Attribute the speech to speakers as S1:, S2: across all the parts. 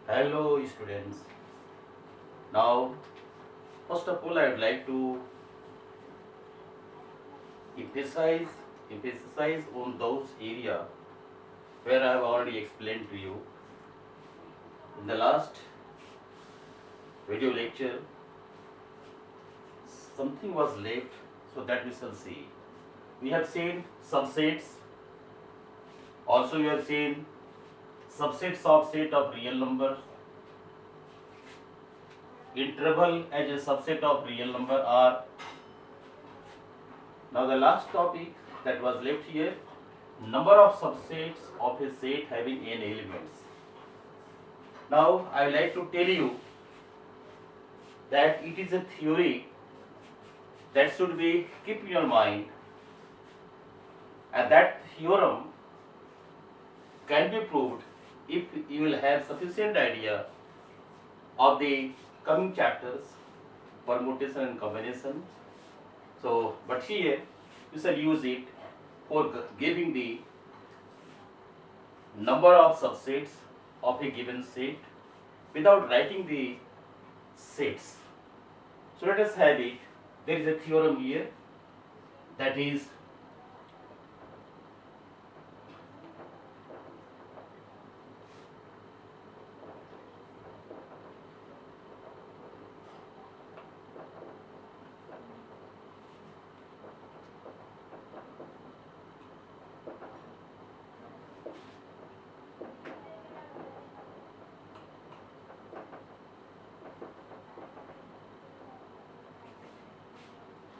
S1: Hello students. Now, first of all, I would like to emphasize emphasize on those area where I have already explained to you in the last video lecture. Something was left, so that we shall see. We have seen subsets. Also, we have seen subsets of set of real numbers. Interval as a subset of real number are. Now the last topic that was left here, number of subsets of a set having n elements. Now I would like to tell you that it is a theory that should be keep in your mind, and that theorem can be proved if you will have sufficient idea of the coming chapters, permutation and combination. So, but here you shall use it for giving the number of subsets of a given set without writing the sets. So let us have it. There is a theorem here, that is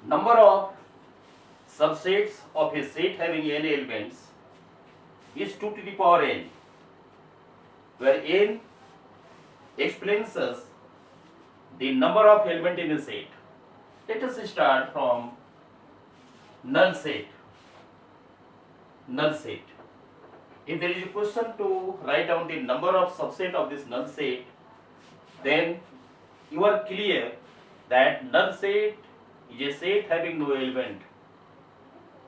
S1: number of subsets of a set having n elements is 2 to the power n, where n explains us the number of elements in a set. Let us start from null set. Null set. If there is a question to write down the number of subset of this null set, then you are clear that null set is a set having no element.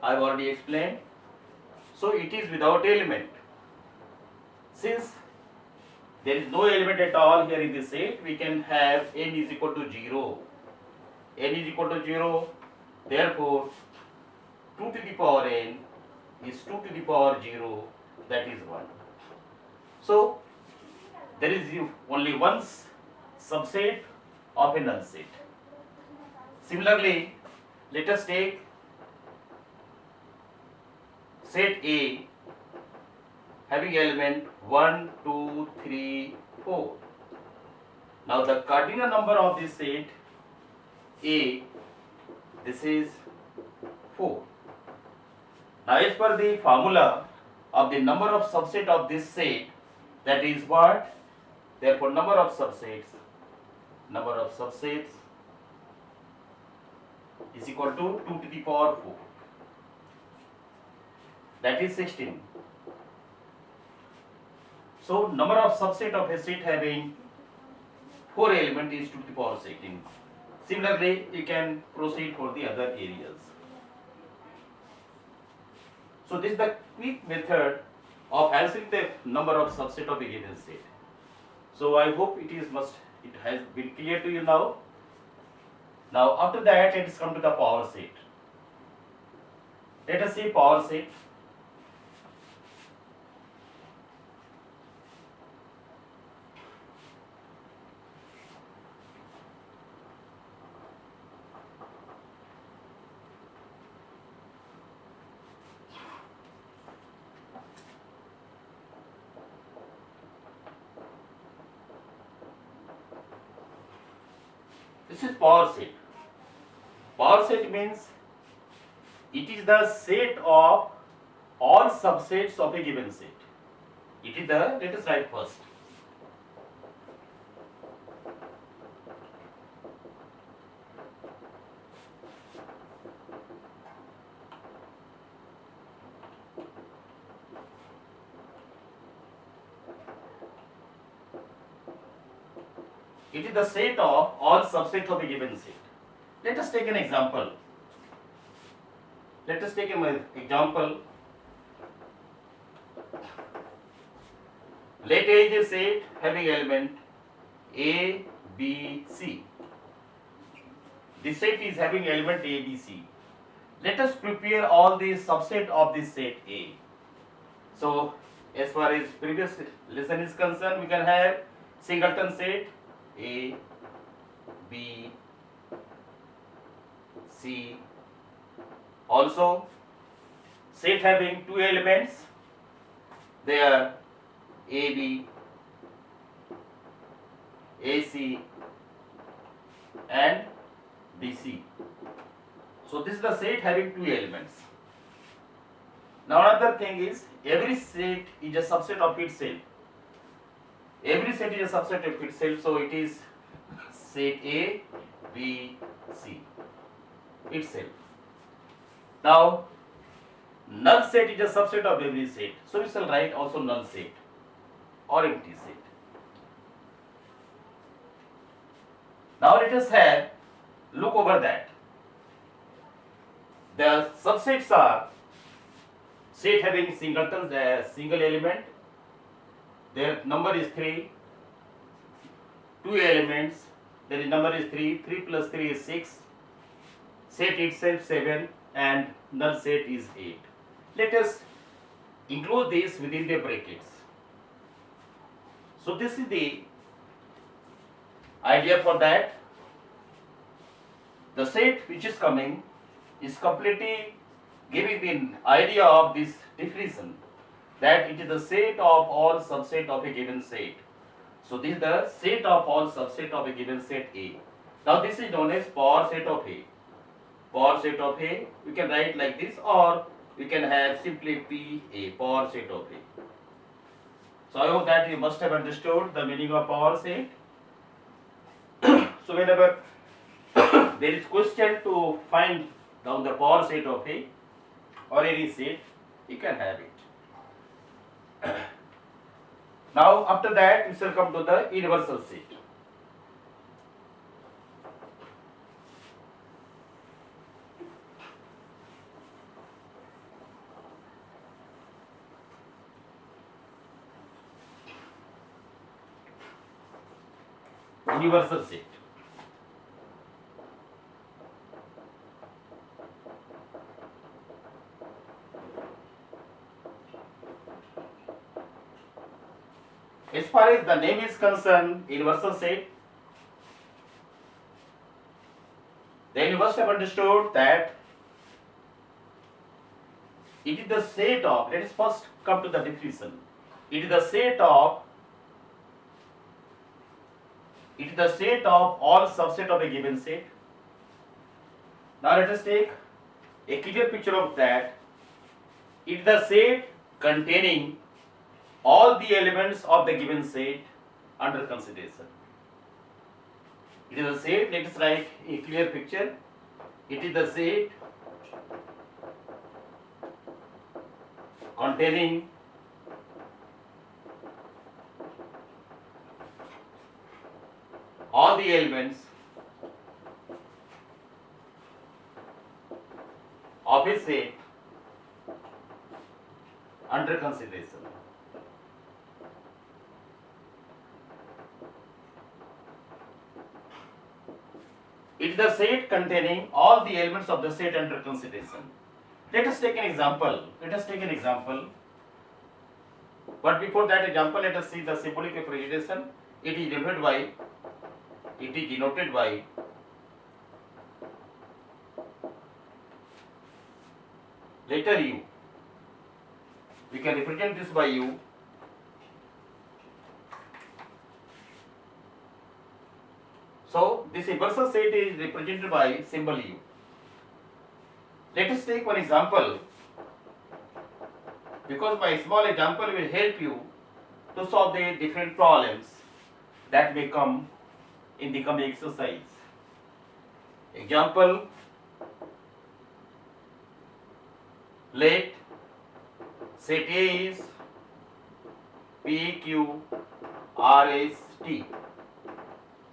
S1: I have already explained. So it is without element. Since there is no element at all here in this set, we can have n is equal to 0. N is equal to 0. Therefore, 2 to the power n is 2 to the power 0, that is 1. So, there is only one subset of a null set. Similarly, let us take set A having element 1, 2, 3, 4. Now the cardinal number of this set A, this is 4. Now as per the formula of the number of subset of this set, that is what? Therefore number of subsets is equal to 2 to the power 4. That is 16. So number of subset of a set having 4 elements is 2 to the power 16. Similarly, you can proceed for the other areas. So this is the quick method of answering the number of subset of a given set. So I hope it has been clear to you now. Now after that, let us come to the power set. Let us see power set. This is power set. Power set means it is the set of all subsets of a given set. It is the, let us write first. It is the set of all subsets of a given set. Let us take an example. Let us take an example Let A is a set having element A, B, C. This set is having element A, B, C. Let us prepare all the subset of this set A. So, as far as previous lesson is concerned, we can have singleton set A, B, C. Also, set having two elements, they are AB, AC and BC. So this is the set having two elements. Now another thing is, every set is a subset of itself. Every set is a subset of itself, so it is set A, B, C itself. Now null set is a subset of every set, so we shall write also null set or empty set. Now let us have look over that. The subsets are set having singletons, single element, their number is 3, two elements, their number is 3, 3 plus 3 is 6, set itself 7 and null set is 8. Let us include this within the brackets. So this is the idea for that. The set which is coming is completely giving the idea of this definition, that it is the set of all subset of a given set. So this is the set of all subset of a given set A. Now this is known as power set of A. Power set of A, we can write like this, or we can have simply PA, power set of A. So I hope that you must have understood the meaning of power set. So whenever there is question to find down the power set of A or any set, you can have it. Now after that we shall come to the universal set. Universal set. As far as the name is concerned, universal set, then you must have understood that it is the set of, let us first come to the definition. It is the set of all subset of a given set. Now let us take a clear picture of that. It is the set containing all the elements of the given set under consideration. It is a set, let us write a clear picture. It is the set containing all the elements of a set under consideration. It is the set containing all the elements of the set under consideration. Let us take an example. But before that example, let us see the symbolic representation. It is denoted by letter U. We can represent this by U. So this universal set is represented by symbol U. Let us take one example, because my small example will help you to solve the different problems that may come in the coming exercise. Example, let set A is PQ RST.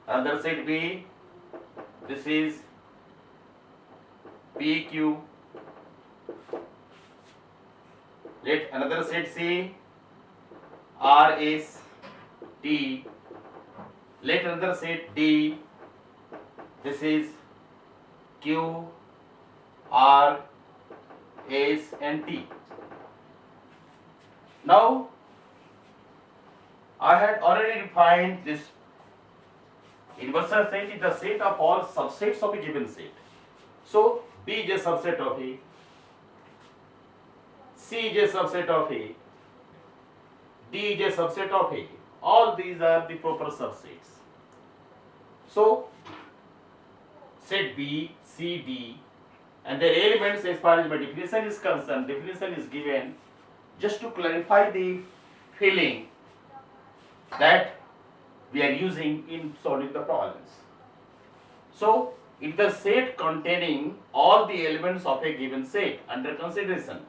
S1: Another set B, this is PQ. Let another set C, RS D. Let another set D. This is Q, R, S and T. Now I had already defined this universal set is the set of all subsets of a given set. So B is a subset of A, C is a subset of A, D is a subset of A. All these are the proper subsets. So set B, C, D and their elements as far as my definition is concerned, definition is given just to clarify the feeling that we are using in solving the problems. So it is the set containing all the elements of a given set under consideration.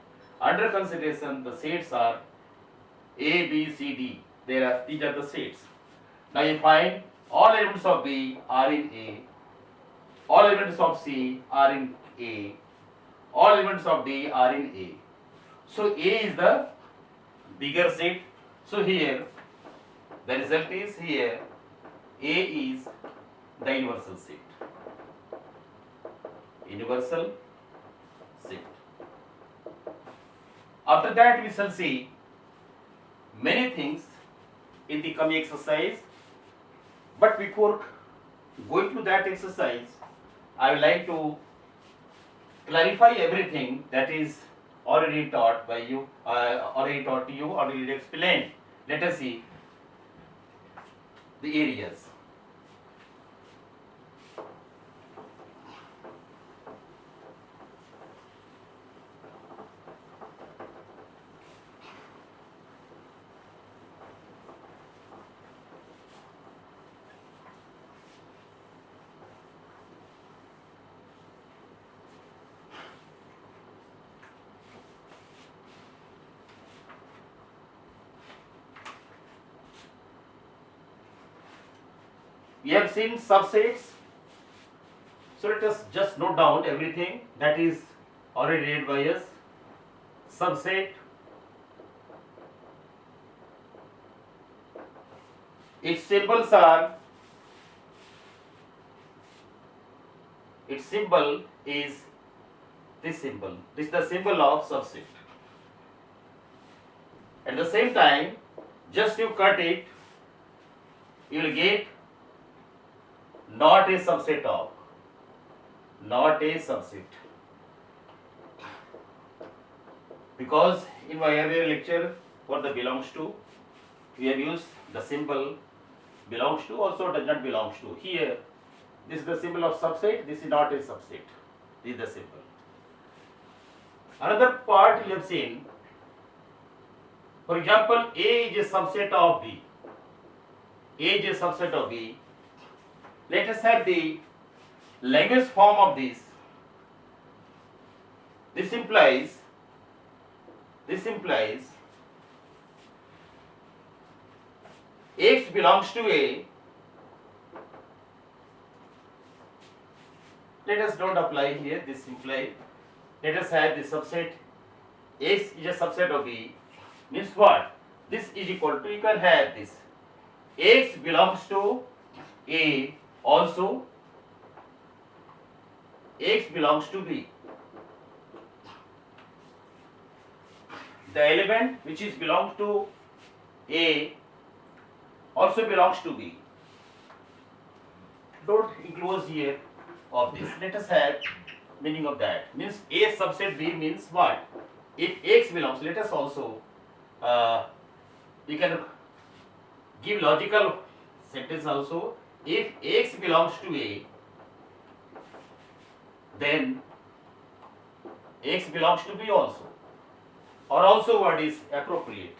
S1: Under consideration the sets are A, B, C, D. These are the sets. Now you find all elements of B are in A, all elements of C are in A, all elements of D are in A. So A is the bigger set. So here the result is here A is the universal set. Universal set. After that we shall see many things in the coming exercise, but before going to that exercise I would like to clarify everything that is already taught by you, already taught to you, already explained. Let us see the areas. We have seen subsets. So let us just note down everything that is already read by us. Subset, its symbols are, its symbol is this symbol. This is the symbol of subset. At the same time, just you cut it, you will get not a subset of, not a subset. Because in my earlier lecture for the belongs to, we have used the symbol belongs to, also does not belongs to. Here, this is the symbol of subset, this is not a subset. This is the symbol. Another part you have seen, for example, A is a subset of B. A is a subset of B. Let us have the language form of this. This implies X belongs to A. Let us don't apply here this implies. Let us have the subset X is a subset of B. Means what? This is equal to, you can have this X belongs to A, also X belongs to B. The element which is belongs to A also belongs to B. Don't enclose here of this. Let us have meaning of that. Means A subset B means what? If X belongs, let us also we can give logical sentence also. If X belongs to A, then X belongs to B also, or also what is appropriate.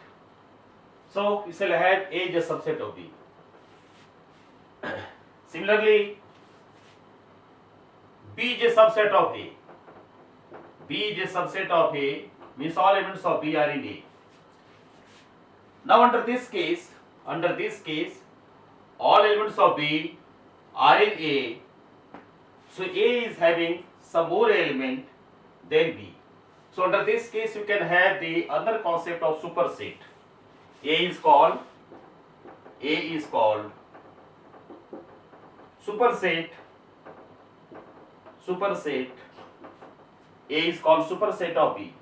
S1: So we shall have A is a subset of B. Similarly, B is a subset of A. B is a subset of A means all elements of B are in A. Now under this case, all elements of B are in A. So A is having some more element than B. So under this case you can have the other concept of superset. A is called A is called superset. A is called superset of B,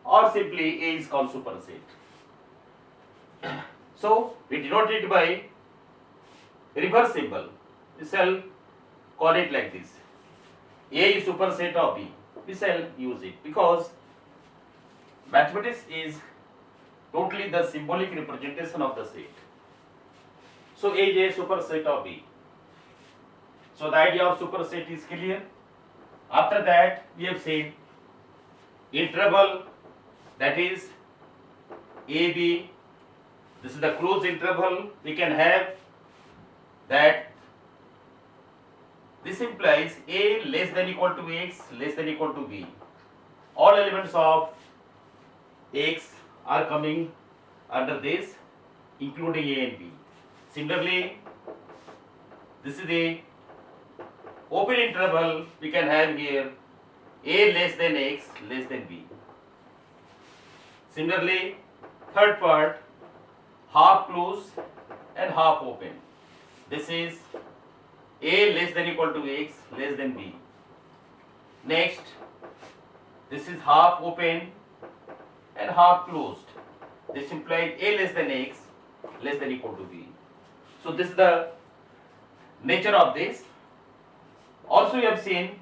S1: or simply A is called superset. So we denote it by reverse symbol. We shall call it like this. A is superset of B. We shall use it because mathematics is totally the symbolic representation of the set. So A is a superset of B. So the idea of superset is clear. After that, we have seen interval, that is AB. This is the closed interval. We can have that this implies A less than equal to X less than equal to B. All elements of X are coming under this, including A and B. Similarly, this is the open interval. We can have here A less than X less than B. Similarly, third part, half closed and half open. This is A less than equal to X less than B. Next, this is half open and half closed. This implies A less than X less than equal to B. So this is the nature of this. Also, we have seen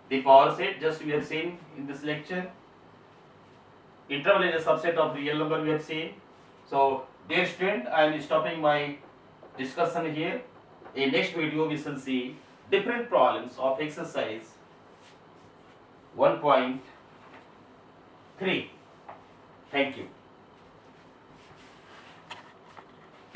S1: the power set, just we have seen in this lecture. Interval is a subset of real number, we have seen. So, dear student, I am stopping my discussion here. In next video, we shall see different problems of exercise 1.3. Thank you.